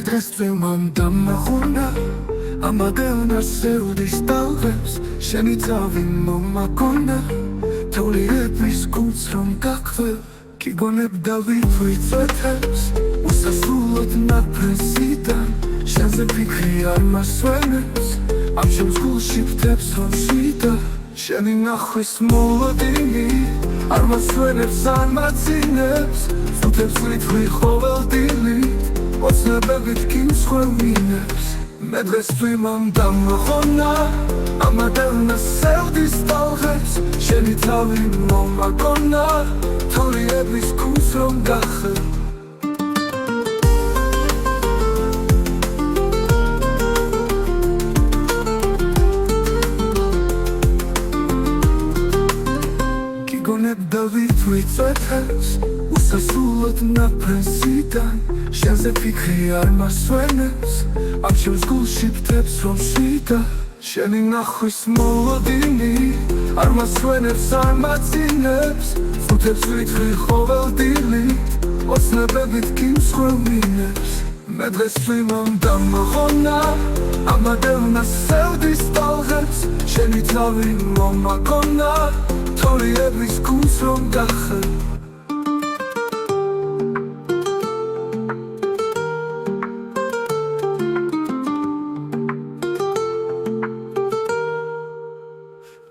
დღეს წვიმამ დამახუნა ამადეონა სევდის ტალღებს შენი თავი მომაგონა თოლიების გულს რომ გაქველ გიგონებდა ვიწვეთებს უსასრულოდ ნაფრენსიდან შენზე ფიქრი არ მასვენებს ამ ჩემს გულში ფთებს რომ შვიდა შენი ნახვის მოლოდინი არ მასვენებს არ მაცინებს სუთებს ვითვლი ყოველ დილით ოცნებებით კინსხვევინებს მე დღეს წვიმამ დამახონა ამადეონა სევდის ტალღებს შენი თავი მომაგონა თოლიების გულს რომ გახველ გიგონებდა ვიწვეთებს უსასრულოდ ნაფრენსიდან შენზე ფიქრი არ მასვენებს ამ ჩემს გულში ფთებს რომ შვიდა შენი ნახვის მოლოდინი არ მასვენებს არ მაცინებს სუთებს ვითვლი ყოველ დილით ოცნებებით კინსხვევინებს მე დღეს წვიმამ დამახონა ამადეონა სევდის ტალღებს შენი თავი მომაგონა თოლიების გულს რომ გახველ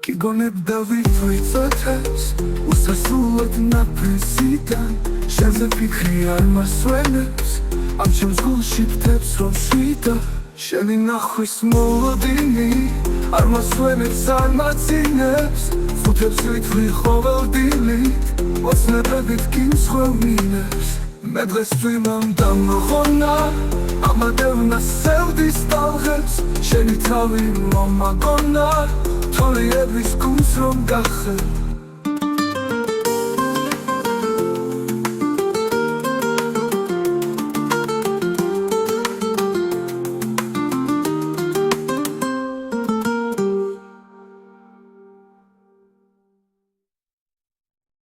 გიგონებდა ვიწვეთებს უსასრულოდ ნაფრენსიდან შენზე ფიქრი არ მასვენებს ამ ჩემს გულში ფთებს რომ შვიდა შენი ნახვის მოლოდინი არ მასვენებს არ მაცინებს სუთებს ვითვლი ყოველ დილით ოცნებებით კინსხვევინებს მე დღეს წვიმამ დამახონა ამადეონა სევდის ტალღებს შენი თავი მომაგონა თოლიების გულს რომ გახველ